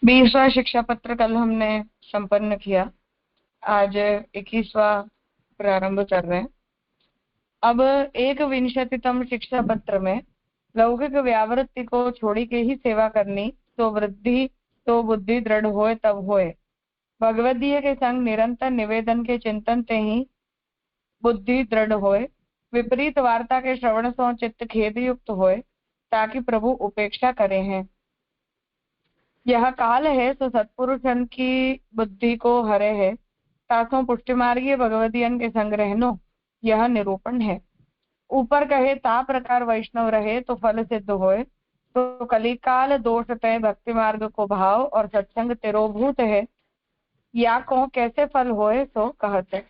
20वां शिक्षा पत्र कल हमने संपन्न किया। आज 21वां प्रारंभ कर रहे हैं। अब 21तम शिक्षा पत्र में लौकिक व्यावृत्ति को छोड़ी के ही सेवा करनी तो वृद्धि तो बुद्धि दृढ़ होए तब होए। भगवदीय के संग निरंतर निवेदन के चिंतन ते ही बुद्धि दृढ़ होए। विपरीत वार्ता के श्रवण सो चित्त खेद युक्त होए, ताकि प्रभु उपेक्षा करे हैं। यह काल है सो सत्पुरुषन की बुद्धि को हरे है, तासों पुष्टिमार्गीय भगवदियन के संग रहनो, यह निरूपण है। ऊपर कहे ता प्रकार वैष्णव रहे तो फल सिद्ध होए। तो कलिकाल दोष तय भक्ति मार्ग को भाव और सत्संग तिरोभूत है, या को कैसे फल होए सो कहते।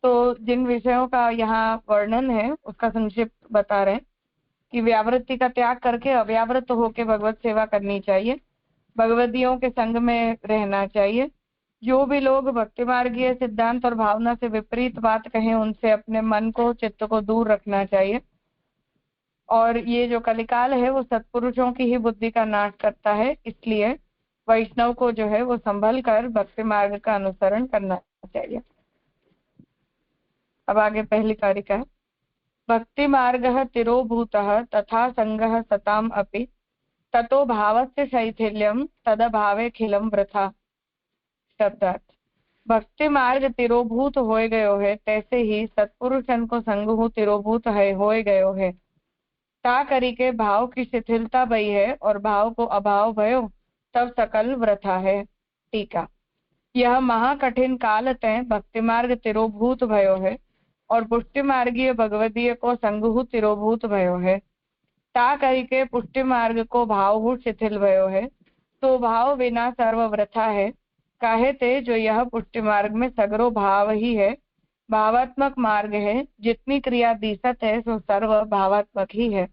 तो जिन विषयों का यहाँ वर्णन है उसका संक्षिप्त बता रहे हैं कि व्यावृत्ति का त्याग करके अव्यावृत होकर भगवत सेवा करनी चाहिए, भगवदियों के संग में रहना चाहिए। जो भी लोग भक्ति मार्गीय सिद्धांत और भावना से विपरीत बात कहें उनसे अपने मन को चित्त को दूर रखना चाहिए। और ये जो कलिकाल है वो सत्पुरुषों की ही बुद्धि का नाश करता है, इसलिए वैष्णव को जो है वो संभल कर भक्ति मार्ग का अनुसरण करना चाहिए। अब आगे पहली कारिका है। भक्ति मार्ग तिरोभूत तथा संगः सताम अपि, ततो भावस्य शैथिल्यम तदभावेखिलम वृथा। शब्दार्थ। भक्ति मार्ग तिरोभूत होए गयो है, तैसे ही सत्पुरुषन को संग हु तिरोभूत है होए गयो है। ता करी के भाव की शिथिलता भई है और भाव को अभाव भयो, तब सकल वृथा है। टीका। यह महाकठिन काल तय भक्ति मार्ग तिरोभूत भयो है और पुष्टि मार्गीय भगवदीय को संगहु तिरोभूत भयो है। ता करी के पुष्टि मार्ग को भाव शिथिल भयो है, तो भाव बिना सर्व वृथा है। काहे ते जो यह पुष्टि मार्ग में सगरो भाव ही है, भावात्मक मार्ग है। जितनी क्रिया दिसत है सो सर्व भावात्मक ही है।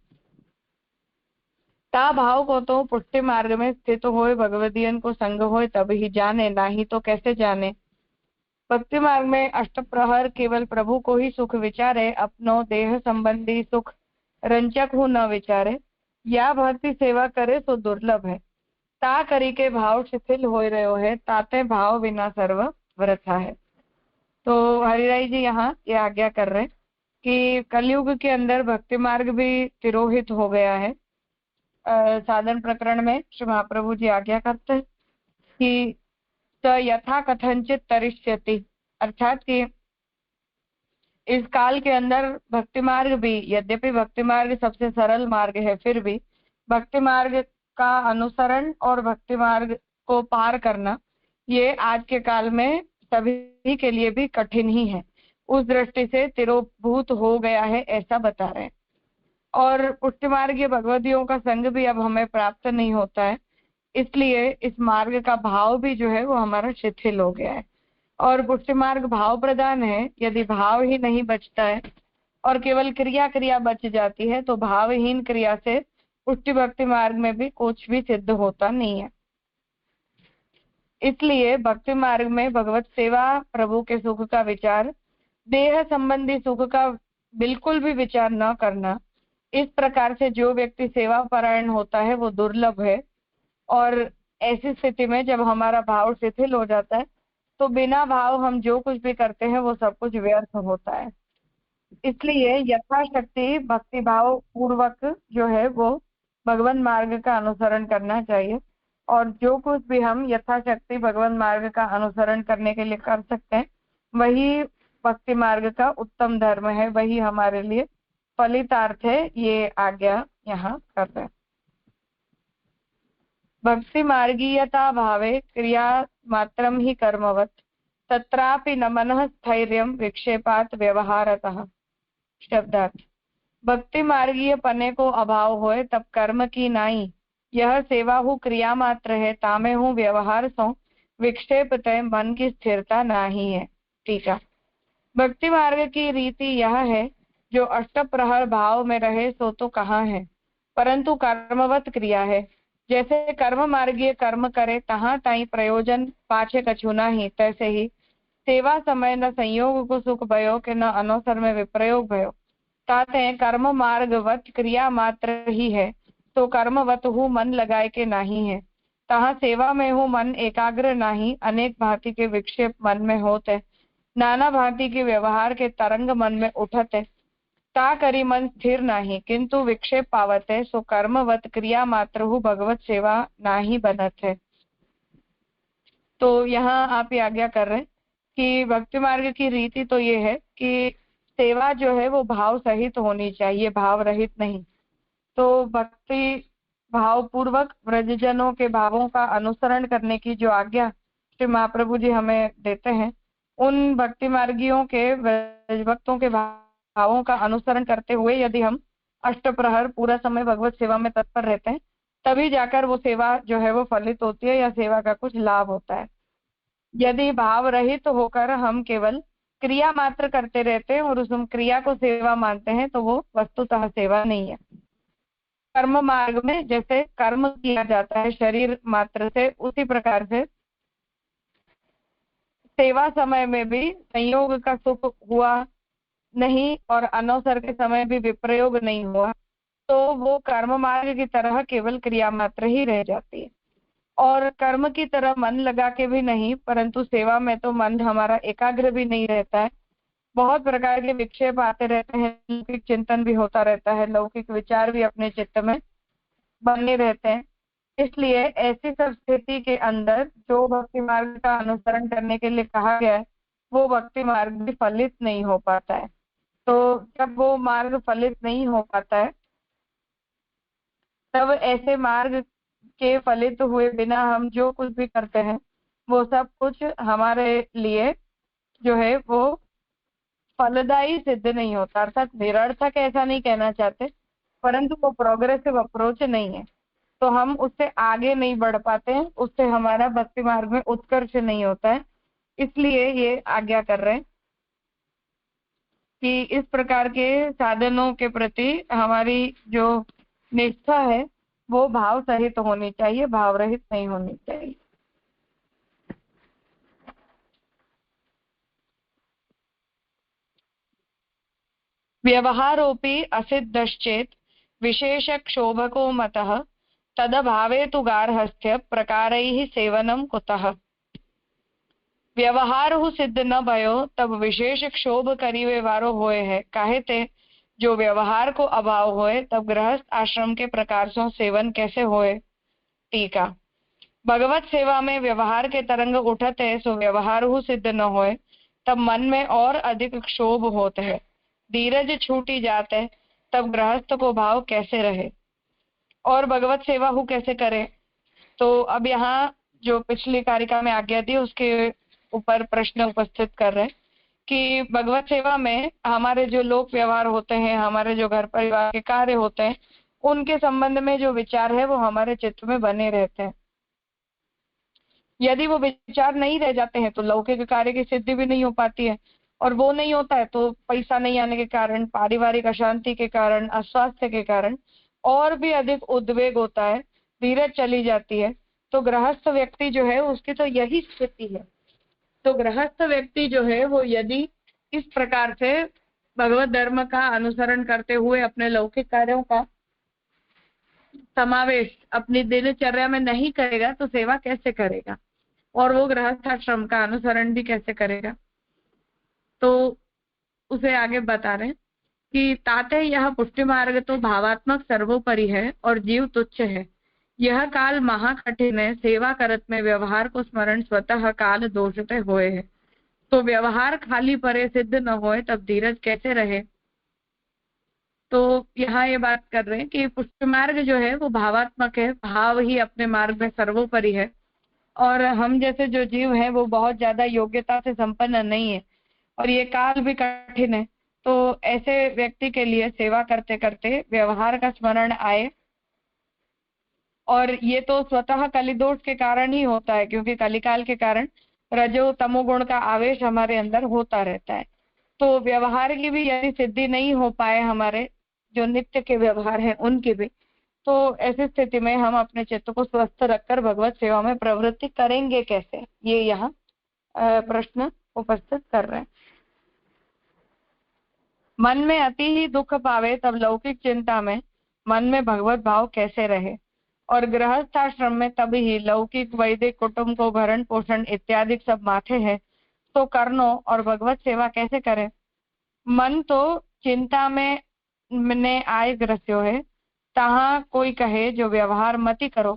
ता भाव को तो पुष्टि मार्ग में स्थित होए भगवदियन को संग होए तब ही जाने, नाही तो कैसे जाने। भक्ति मार्ग में अष्टप्रहर केवल प्रभु को ही सुख विचारे, अपनो देह संबंधी सुख रंचक हो न विचारे। या भक्ति सेवा करे सो दुर्लभ है। ता करी के भाव शिथिल हो रहे है, ताते भाव बिना सर्व वृथा है। तो हरिराई जी यहाँ ये आज्ञा कर रहे हैं कि कलयुग के अंदर भक्ति मार्ग भी तिरोहित हो गया है। साधन प्रकरण में श्री महाप्रभु जी आज्ञा करते हैं कि स यथा कथनचित तरिष्यति, अर्थात कि इस काल के अंदर भक्ति मार्ग भी, यद्यपि भक्ति मार्ग सबसे सरल मार्ग है, फिर भी भक्ति मार्ग का अनुसरण और भक्ति मार्ग को पार करना ये आज के काल में सभी के लिए भी कठिन ही है। उस दृष्टि से तिरोभूत हो गया है ऐसा बता रहे हैं। और पुष्टि मार्गीय भगवदियों का संग भी अब हमें प्राप्त नहीं होता है, इसलिए इस मार्ग का भाव भी जो है वो हमारा शिथिल हो गया है। और पुष्टि मार्ग भाव प्रदान है, यदि भाव ही नहीं बचता है और केवल क्रिया बच जाती है तो भावहीन क्रिया से पुष्टि भक्ति मार्ग में भी कुछ भी सिद्ध होता नहीं है। इसलिए भक्ति मार्ग में भगवत सेवा, प्रभु के सुख का विचार, देह संबंधी सुख का बिल्कुल भी विचार न करना, इस प्रकार से जो व्यक्ति सेवा परायण होता है वो दुर्लभ है। और ऐसी स्थिति में जब हमारा भाव शिथिल हो जाता है तो बिना भाव हम जो कुछ भी करते हैं वो सब कुछ व्यर्थ होता है। इसलिए यथाशक्ति भक्ति भाव पूर्वक जो है वो भगवान मार्ग का अनुसरण करना चाहिए। और जो कुछ भी हम यथाशक्ति भगवान मार्ग का अनुसरण करने के लिए कर सकते हैं वही भक्ति मार्ग का उत्तम धर्म है, वही हमारे लिए फलितार्थ है। ये आज्ञा यहाँ कर रहे हैं। भक्ति मार्गीयता भावे क्रिया मात्रम ही कर्मवत, तत्रापि न मनः स्थैर्यं विक्षेपात व्यवहारतः। शब्दार्थ। भक्ति मार्गीय पने को अभाव होए तब कर्म की नाई, यह सेवा हु क्रिया मात्र है, तामे हूँ व्यवहार सो विक्षेप तय मन की स्थिरता नाही है। टीका। भक्ति मार्ग की रीति यह है, जो अष्टप्रहर भाव में रहे सो तो कहाँ है, परंतु कर्मवत क्रिया है। जैसे कर्म मार्गीय कर्म करे तहाँ ताई प्रयोजन पाछे कछु नाही, तैसे ही सेवा समय न संयोग को सुख भयो के न अनवसर में विप्रयोग भयो। ताते कर्म मार्गवत क्रिया मात्र ही है, तो कर्मवत हु मन लगाए के नाही है। तहाँ सेवा में हो मन एकाग्र नाही, अनेक भांति के विक्षेप मन में होते, नाना भांति के व्यवहार के तरंग मन में उठते, ता करी मन स्थिर नाही, किंतु विक्षेप पावते, सो कर्मवत क्रिया मात्र हु भगवत सेवा नाही बनत है। तो यहाँ आप ये आज्ञा कर रहे हैं कि भक्ति मार्ग की रीति तो ये है कि सेवा जो है वो भाव सहित होनी चाहिए, भाव रहित नहीं। तो भक्ति भाव पूर्वक व्रजजनों के भावों का अनुसरण करने की जो आज्ञा श्री महाप्रभु जी हमें देते हैं, उन भक्ति मार्गियों के व्रज भक्तों के भावों का अनुसरण करते हुए यदि हम अष्टप्रहर पूरा समय भगवत सेवा में तत्पर रहते हैं, तभी जाकर वो सेवा जो है वो फलित होती है या सेवा का कुछ लाभ होता है। यदि भाव रहित तो होकर हम केवल क्रिया मात्र करते रहते हैं और उस क्रिया को सेवा मानते हैं, तो वो वस्तुतः सेवा नहीं है। कर्म मार्ग में जैसे कर्म किया जाता है शरीर मात्र से, उसी प्रकार से सेवा समय में भी संयोग का सुख हुआ नहीं और अनवसर के समय भी विप्रयोग नहीं हुआ, तो वो कर्म मार्ग की तरह केवल क्रिया मात्र ही रह जाती है। और कर्म की तरह मन लगा के भी नहीं, परंतु सेवा में तो मन हमारा एकाग्र भी नहीं रहता है, बहुत प्रकार के विक्षेप आते रहते हैं, लौकिक चिंतन भी होता रहता है, लौकिक विचार भी अपने चित्त में बने रहते हैं। इसलिए ऐसी सब स्थिति के अंदर जो भक्ति मार्ग का अनुसरण करने के लिए कहा गया है, वो भक्ति मार्ग भी फलित नहीं हो पाता है। तो जब वो मार्ग फलित नहीं हो पाता है, तब ऐसे मार्ग के फलित हुए बिना हम जो कुछ भी करते हैं, वो सब कुछ हमारे लिए जो है वो फलदायी सिद्ध नहीं होता। अर्थात निरर्थक ऐसा नहीं कहना चाहते, परंतु वो प्रोग्रेसिव अप्रोच नहीं है, तो हम उससे आगे नहीं बढ़ पाते हैं, उससे हमारा भक्ति मार्ग में उत्कर्ष नहीं होता है। इसलिए ये आज्ञा कर रहे हैं कि इस प्रकार के साधनों के प्रति हमारी जो निष्ठा है वो भाव सहित होनी चाहिए, भाव रहित नहीं होनी चाहिए। व्यवहारोपि असिद्धश्चेत् विशेषक्षोभको मतः, तदभावे तु गार्हस्थ्य प्रकारैः सेवनं कुतः। व्यवहार हु सिद्ध न भयो, तब विशेष क्षोभ करी व्यवहारो होए है, काहे ते जो व्यवहार को अभाव होए, तब गृहस्थ आश्रम के प्रकार से सेवन कैसे होए। टीका। भगवत सेवा में व्यवहार के तरंग उठत है, सो व्यवहार हु सिद्ध न होए, तब मन में और अधिक क्षोभ होते है, धीरज छूटी जाते है, तब गृहस्थ को भाव कैसे रहे और भगवत सेवा हु कैसे करे। तो अब यहाँ जो पिछली कारिका में आज्ञा दी उसके ऊपर प्रश्न उपस्थित कर रहे हैं कि भगवत सेवा में हमारे जो लोक व्यवहार होते हैं, हमारे जो घर परिवार के कार्य होते हैं, उनके संबंध में जो विचार है वो हमारे चित्त में बने रहते हैं। यदि वो विचार नहीं रह जाते हैं तो लौकिक कार्य की सिद्धि भी नहीं हो पाती है, और वो नहीं होता है तो पैसा नहीं आने के कारण, पारिवारिक अशांति के कारण, अस्वास्थ्य के कारण और भी अधिक उद्वेग होता है, धीरज चली जाती है। तो गृहस्थ व्यक्ति जो है उसकी तो यही स्थिति है। तो गृहस्थ व्यक्ति जो है वो यदि इस प्रकार से भगवत धर्म का अनुसरण करते हुए अपने लौकिक कार्यों का समावेश अपनी दिनचर्या में नहीं करेगा, तो सेवा कैसे करेगा और वो गृहस्थाश्रम का अनुसरण भी कैसे करेगा। तो उसे आगे बता रहे हैं कि ताते यह पुष्टि मार्ग तो भावात्मक सर्वोपरि है और जीव तुच्छ है। यह काल महाकठिन है, सेवा करत में व्यवहार को स्मरण स्वतः काल दोषते होए है। तो व्यवहार खाली परे सिद्ध न होए, तब धीरज कैसे रहे। तो यहाँ ये बात कर रहे हैं कि पुष्टि मार्ग जो है वो भावात्मक है, भाव ही अपने मार्ग में सर्वोपरि है, और हम जैसे जो जीव हैं वो बहुत ज्यादा योग्यता से संपन्न नहीं है और ये काल भी कठिन है। तो ऐसे व्यक्ति के लिए सेवा करते करते व्यवहार का स्मरण आए, और ये तो स्वतः कलिदोष के कारण ही होता है, क्योंकि कलिकाल के कारण रजो तमोगुण का आवेश हमारे अंदर होता रहता है। तो व्यवहार की भी यदि सिद्धि नहीं हो पाए, हमारे जो नित्य के व्यवहार हैं उनकी भी, तो ऐसी स्थिति में हम अपने चित्त को स्वस्थ रखकर भगवत सेवा में प्रवृत्ति करेंगे कैसे, ये यहाँ प्रश्न उपस्थित कर रहे हैं। मन में अति ही दुख पावे, तब लौकिक चिंता में मन में भगवत भाव कैसे रहे और गृहस्थाश्रम में तभी ही लौकिक वैदिक कुटुंब को भरण पोषण इत्यादि सब माथे है, तो कर्णो और भगवत सेवा कैसे करें। मन तो चिंता में ने आय ग्रस्यो है, तहाँ कोई कहे जो व्यवहार मति करो।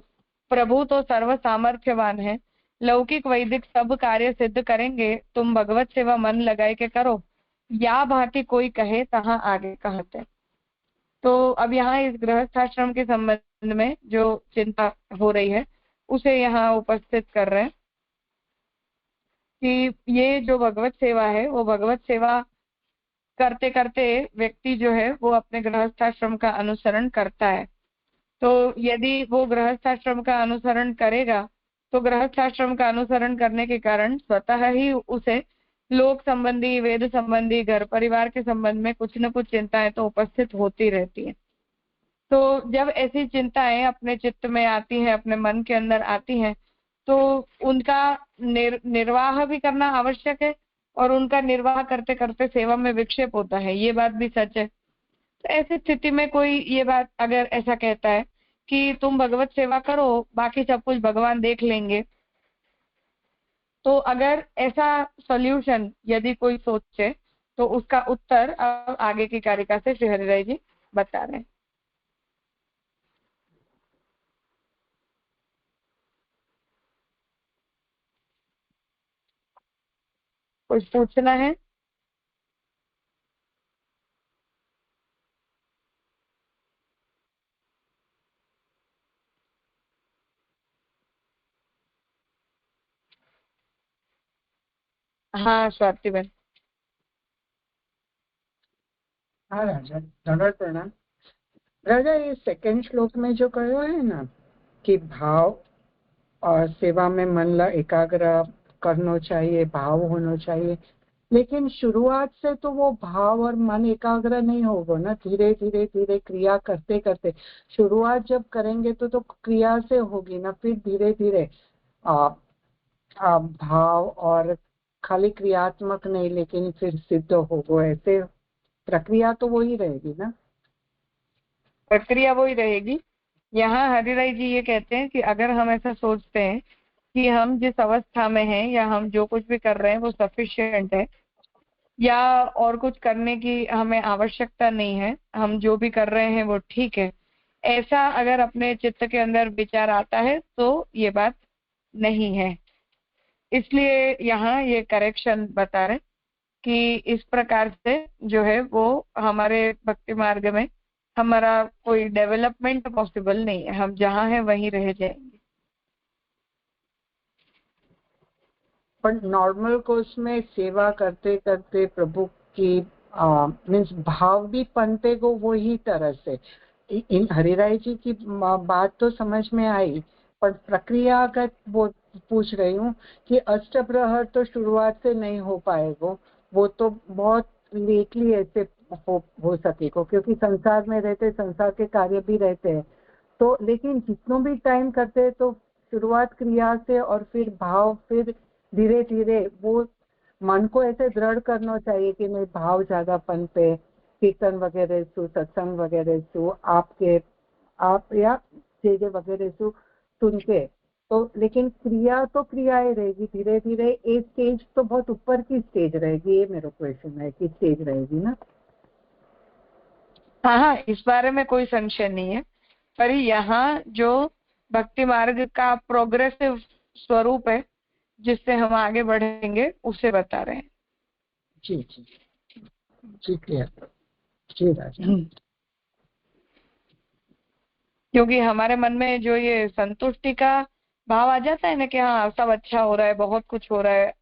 प्रभु तो सर्व सामर्थ्यवान है, लौकिक वैदिक सब कार्य सिद्ध करेंगे, तुम भगवत सेवा मन लगाए के करो। या भांति कोई कहे तहाँ आगे कहते। तो अब यहाँ इस गृहस्थाश्रम के संबंध में जो चिंता हो रही है उसे यहाँ उपस्थित कर रहे हैं कि ये जो भगवत सेवा है वो भगवत सेवा करते करते व्यक्ति जो है वो अपने गृहस्थाश्रम का अनुसरण करता है। तो यदि वो गृहस्थाश्रम का अनुसरण करेगा तो गृहस्थाश्रम का अनुसरण करने के कारण स्वतः ही उसे लोक संबंधी, वेद संबंधी, घर परिवार के संबंध में कुछ न कुछ चिंताएं तो उपस्थित होती रहती है। तो जब ऐसी चिंताएं अपने चित्त में आती हैं, अपने मन के अंदर आती हैं, तो उनका निर्वाह भी करना आवश्यक है और उनका निर्वाह करते करते सेवा में विक्षेप होता है, ये बात भी सच है। तो ऐसी स्थिति में कोई ये बात अगर ऐसा कहता है कि तुम भगवत सेवा करो, बाकी सब कुछ भगवान देख लेंगे, तो अगर ऐसा सॉल्यूशन यदि कोई सोचे तो उसका उत्तर अब आगे की कारिका से श्री हरिराय जी बता रहे हैं। कुछ पूछना है? हाँ स्वाति बहन। हाँ राजा, धन्यवाद प्रणाम। राजा, ये सेकंड श्लोक में जो कहो है ना कि भाव और सेवा में मन ला एकाग्र करना चाहिए, भाव होना चाहिए, लेकिन शुरुआत से तो वो भाव और मन एकाग्र नहीं होगा ना। धीरे धीरे धीरे क्रिया करते करते शुरुआत जब करेंगे तो क्रिया से होगी ना, फिर धीरे धीरे भाव और खाली क्रियात्मक नहीं, लेकिन फिर सिद्ध होगा। ऐसे प्रक्रिया तो वही रहेगी ना, प्रक्रिया वही रहेगी। यहाँ हरिराय जी ये कहते हैं कि अगर हम ऐसा सोचते हैं कि हम जिस अवस्था में हैं या हम जो कुछ भी कर रहे हैं वो सफिशिएंट है या और कुछ करने की हमें आवश्यकता नहीं है, हम जो भी कर रहे हैं वो ठीक है, ऐसा अगर अपने चित्त के अंदर विचार आता है तो ये बात नहीं है। इसलिए यहाँ ये करेक्शन बता रहे कि इस प्रकार से जो है वो हमारे भक्ति मार्ग में हमारा कोई डेवलपमेंट पॉसिबल नहीं है, हम जहाँ हैं वहीं रह जाएंगे। पर नॉर्मल कोर्स में सेवा करते करते प्रभु की मीन्स भाव भी पनते को वही तरह से। इन हरिराय जी की बात तो समझ में आई, पर प्रक्रिया का वो पूछ रही हूँ कि अष्टप्रहर तो शुरुआत से नहीं हो पाएगा, वो तो बहुत लेटली ऐसे हो सकेगा, क्योंकि संसार में रहते, संसार के कार्य भी रहते हैं। तो लेकिन जितना भी टाइम करते हैं तो शुरुआत क्रिया से और फिर भाव, फिर धीरे धीरे वो मन को ऐसे दृढ़ करना चाहिए कि मैं भाव ज्यादा पन पे कीर्तन वगैरह सु, सत्संग वगैरह सु, आप या चीजें वगैरह सु सुन के, तो लेकिन क्रिया तो क्रियाएं रहेगी धीरे धीरे। एक स्टेज तो बहुत ऊपर की स्टेज रहेगी, ये मेरा क्वेश्चन है कि स्टेज रहेगी ना। हाँ हाँ, इस बारे में कोई संशय नहीं है, पर यहाँ जो भक्ति मार्ग का प्रोग्रेसिव स्वरूप है जिससे हम आगे बढ़ेंगे उसे बता रहे हैं। जी जी जी, क्लियर जी राजा। क्योंकि हमारे मन में जो ये संतुष्टि का भाव आ जाता है ना कि हाँ सब अच्छा हो रहा है, बहुत कुछ हो रहा है,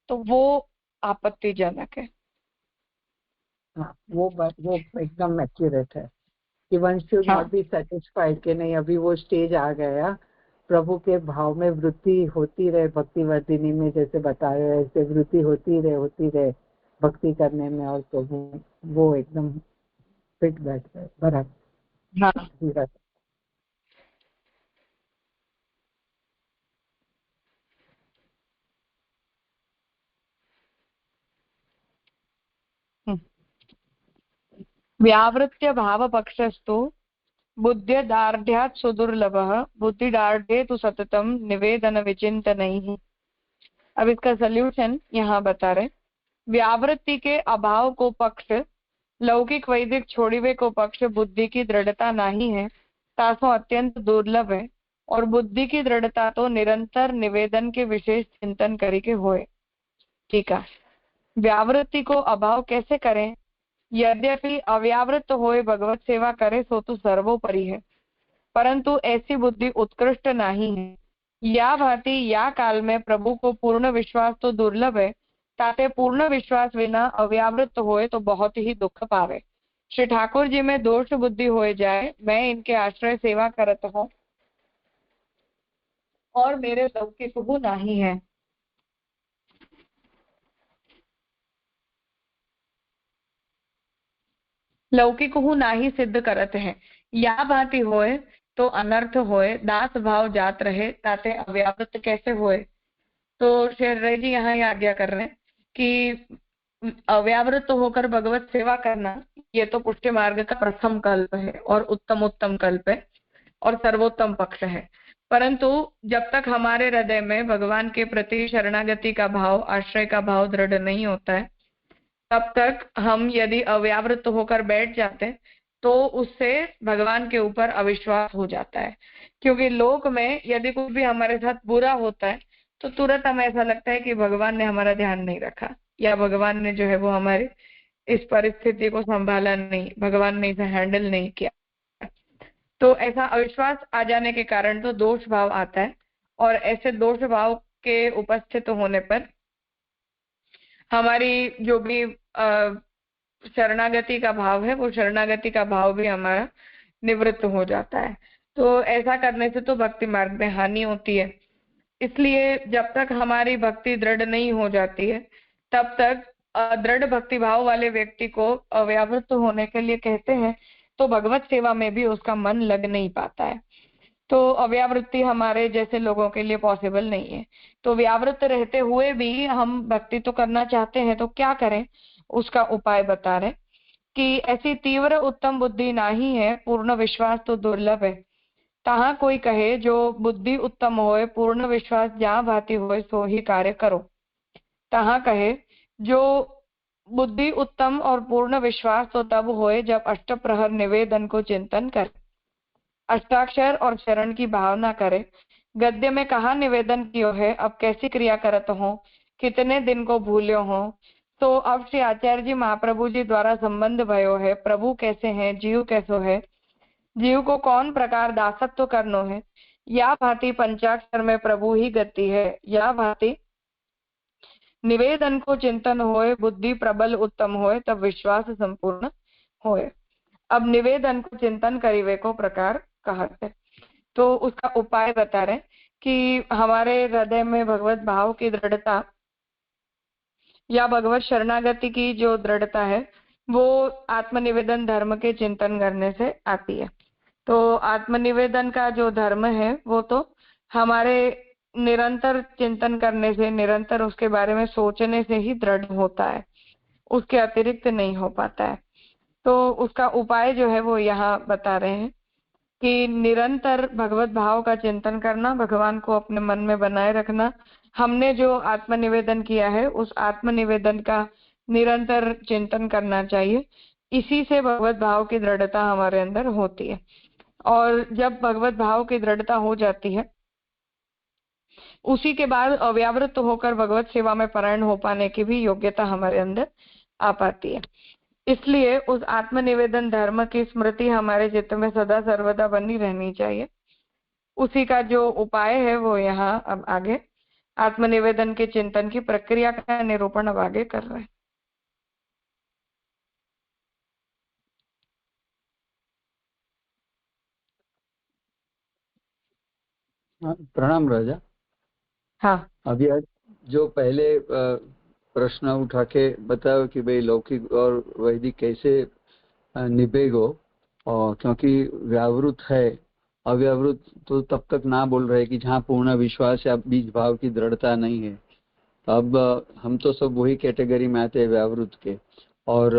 तो वो आपत्तिजनक है। हाँ, वो एकदम एक्यूरेट है कि वन शुड नॉट हाँ बी सेटिस्फाइड कि नहीं अभी वो स्टेज आ गया, प्रभु के भाव में वृद्धि होती रहे, भक्ति वर्धिनी में जैसे बताया ऐसे वृद्धि होती रहे भक्ति करने में, और प्रभु वो एकदम फिट बैठ गए हाँ। बराबर। व्यावृत्य भाव पक्षस्तु बुद्ध्यदार्ढ्यात् सुदुर्लभः बुद्धिदार्ढ्ये तु सततम निवेदन विचिंतनैः। अब इसका सल्यूशन यहाँ बता रहे। व्यावृत्ति के अभाव को पक्ष लौकिक वैदिक छोड़िवे को पक्ष बुद्धि की दृढ़ता नहीं है तासो अत्यंत दुर्लभ है और बुद्धि की दृढ़ता तो निरंतर निवेदन के विशेष चिंतन करी के होए। ठीक है, व्यावृत्ति को अभाव कैसे करें? यद्यपि अव्यावृत्त होए भगवत सेवा करे सो तो सर्वोपरि है, परंतु ऐसी बुद्धि उत्कृष्ट नहीं है। या भांति या काल में प्रभु को पूर्ण विश्वास तो दुर्लभ है, ताते पूर्ण विश्वास बिना अव्यावृत्त होए तो बहुत ही दुख पावे। श्री ठाकुर जी में दोष बुद्धि हो जाए, मैं इनके आश्रय सेवा करत हूँ और मेरे लौकिक गुण नहीं है। लौकिक हूँ नाही सिद्ध करत है। या भांति होए तो अनर्थ होए, दास भाव जात रहे ताते अव्यावृत्त कैसे होए। तो शेर जी यहाँ आज्ञा कर रहे हैं कि अव्यावृत्त होकर भगवत सेवा करना ये तो पुष्टि मार्ग का प्रथम कल्प है और उत्तम कल्प है और सर्वोत्तम पक्ष है। परंतु जब तक हमारे हृदय में भगवान के प्रति शरणागति का भाव, आश्रय का भाव दृढ़ नहीं होता है, तब तक हम यदि अव्यावृत्त होकर बैठ जाते हैं तो उससे भगवान के ऊपर अविश्वास हो जाता है। क्योंकि लोक में यदि कुछ भी हमारे साथ बुरा होता है तो तुरंत हमें ऐसा लगता है कि भगवान ने हमारा ध्यान नहीं रखा या भगवान ने जो है वो हमारे इस परिस्थिति को संभाला नहीं, भगवान ने इसे हैंडल नहीं किया। तो ऐसा अविश्वास आ जाने के कारण तो दोष भाव आता है और ऐसे दोष भाव के उपस्थित होने पर हमारी जो भी शरणागति का भाव है वो शरणागति का भाव भी हमारा निवृत्त हो जाता है। तो ऐसा करने से तो भक्ति मार्ग में हानि होती है। इसलिए जब तक हमारी भक्ति दृढ़ नहीं हो जाती है तब तक दृढ़ भक्ति भाव वाले व्यक्ति को अव्यावृत्त होने के लिए कहते हैं तो भगवत सेवा में भी उसका मन लग नहीं पाता है। तो अव्यावृत्ति हमारे जैसे लोगों के लिए पॉसिबल नहीं है। तो व्यावृत्त रहते हुए भी हम भक्ति तो करना चाहते हैं, तो क्या करें? उसका उपाय बता रहे कि ऐसी तीव्र उत्तम बुद्धि नहीं है, पूर्ण विश्वास तो दुर्लभ है। तहाँ कोई कहे जो बुद्धि उत्तम होए, पूर्ण विश्वास जहाँ भांति होए सो ही कार्य करो। तहाँ कहे जो बुद्धि उत्तम और पूर्ण विश्वास तो तब होए जब अष्ट प्रहर निवेदन को चिंतन करे, अष्टाक्षर और शरण की भावना करे। गद्य में कहा निवेदन कियो है, अब कैसी क्रिया करत हो, कितने दिन को भूल्यो हो। तो अब श्री आचार्य जी महाप्रभु जी द्वारा संबंध भयो है, प्रभु कैसे हैं, जीव कैसो है, जीव को कौन प्रकार दासत्व करनो है। या भांति पंचाक्षर में प्रभु ही गति है, या भांति निवेदन को चिंतन होए, बुद्धि प्रबल उत्तम होए, तब विश्वास संपूर्ण होए। अब निवेदन को चिंतन करीवे को प्रकार कहते, तो उसका उपाय बता रहे कि हमारे हृदय में भगवत भाव की दृढ़ता या भगवत शरणागति की जो दृढ़ता है वो आत्मनिवेदन धर्म के चिंतन करने से आती है। तो आत्मनिवेदन का जो धर्म है वो तो हमारे निरंतर चिंतन करने से, निरंतर उसके बारे में सोचने से ही दृढ़ होता है, उसके अतिरिक्त नहीं हो पाता है। तो उसका उपाय जो है वो यहाँ बता रहे हैं कि निरंतर भगवत भाव का चिंतन करना, भगवान को अपने मन में बनाए रखना। हमने जो आत्मनिवेदन किया है उस आत्मनिवेदन का निरंतर चिंतन करना चाहिए। इसी से भगवत भाव की दृढ़ता हमारे अंदर होती है और जब भगवत भाव की दृढ़ता हो जाती है उसी के बाद अव्यावृत्त होकर भगवत सेवा में परायण हो पाने की भी योग्यता हमारे अंदर आ पाती है। इसलिए उस आत्मनिवेदन धर्म की स्मृति हमारे चित्त में सदा सर्वदा बनी रहनी चाहिए। उसी का जो उपाय है वो यहाँ अब आगे आत्मनिवेदन के चिंतन की प्रक्रिया का निरूपण अब आगे कर रहे हैं। प्रणाम राजा। हाँ, अभी आज जो पहले प्रश्न उठा के बताओ कि भाई लौकिक और वैदिक कैसे निभेगो, और क्योंकि व्यावृत है, अव्यावृत तो तब तक ना बोल रहे कि जहाँ पूर्ण विश्वास या बीज भाव की दृढ़ता नहीं है। अब हम तो सब वही कैटेगरी में आते हैं व्यावृत के, और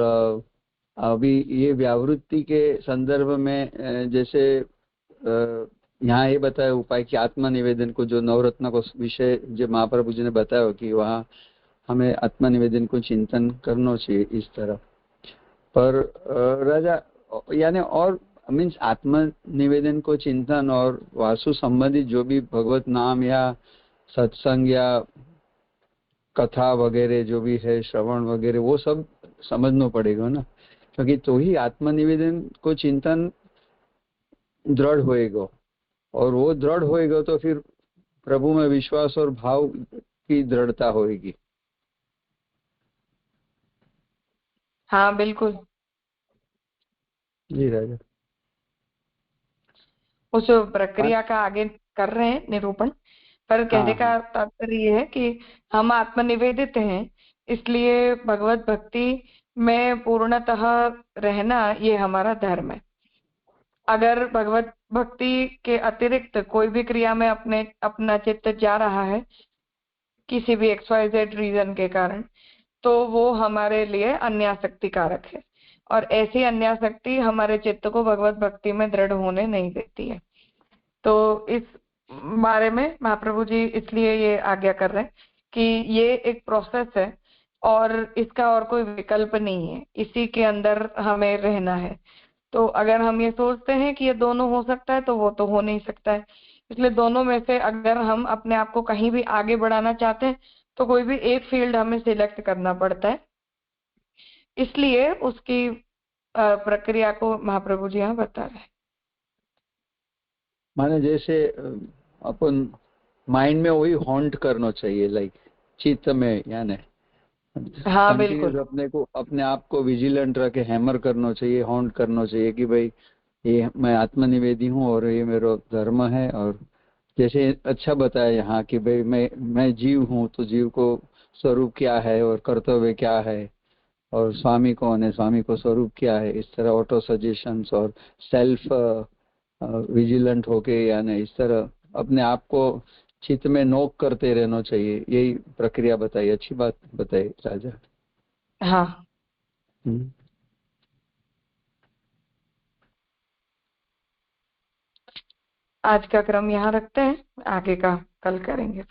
अभी ये व्यावृत्ति के संदर्भ में जैसे यहाँ ये बताया उपाय कि आत्मनिवेदन को, जो नवरत्न को विषय जो महाप्रभु जी ने बताया कि वहाँ हमें आत्मनिवेदन को चिंतन करना चाहिए इस तरह। पर राजा यानी और मीन्स आत्मनिवेदन को चिंतन और वासु संबंधित जो भी भगवत नाम या सत्संग या कथा वगैरह जो भी है, श्रवण वगैरह, वो सब समझना पड़ेगा ना, क्योंकि तो ही आत्मनिवेदन को चिंतन दृढ़ होएगा, और वो दृढ़ होएगा तो फिर प्रभु में विश्वास और भाव की दृढ़ता होएगी। हाँ बिल्कुल। जी राजा। उस प्रक्रिया का आगे कर रहे हैं निरूपण, पर कहने का तात्पर्य ये है कि हम आत्मनिवेदित हैं, इसलिए भगवत भक्ति में पूर्णतः रहना ये हमारा धर्म है। अगर भगवत भक्ति के अतिरिक्त कोई भी क्रिया में अपना चित्त जा रहा है किसी भी XYZ रीजन के कारण, तो वो हमारे लिए अन्यासक्ति कारक है, और ऐसी अन्यासक्ति हमारे चित्त को भगवत भक्ति में दृढ़ होने नहीं देती है। तो इस बारे में महाप्रभु जी इसलिए ये आज्ञा कर रहे हैं कि ये एक प्रोसेस है और इसका और कोई विकल्प नहीं है, इसी के अंदर हमें रहना है। तो अगर हम ये सोचते हैं कि ये दोनों हो सकता है तो वो तो हो नहीं सकता है। इसलिए दोनों में से अगर हम अपने आप को कहीं भी आगे बढ़ाना चाहते हैं तो कोई भी एक फील्ड हमें सिलेक्ट करना पड़ता है, इसलिए उसकी प्रक्रिया को महाप्रभु जी यहाँ बता रहे हैं। माने जैसे अपन माइंड में वही हॉन्ट करना चाहिए, लाइक चित्त में, यानी हाँ बिल्कुल। अपने आप को विजिलेंट रख के हैमर करना चाहिए, हॉन्ट करना चाहिए कि भाई ये मैं आत्मनिवेदी हूँ और ये मेरा धर्म है। और जैसे अच्छा बताया यहाँ कि भाई मैं जीव हूँ, तो जीव को स्वरूप क्या है और कर्तव्य क्या है, और स्वामी कौन है, स्वामी को स्वरूप क्या है, इस तरह ऑटो सजेशंस और सेल्फ विजिलेंट होके, यानी इस तरह अपने आप को चित्त में नोक करते रहना चाहिए। यही प्रक्रिया बताई, अच्छी बात बताई राजा। हाँ। आज का क्रम यहाँ रखते हैं, आगे का कल करेंगे।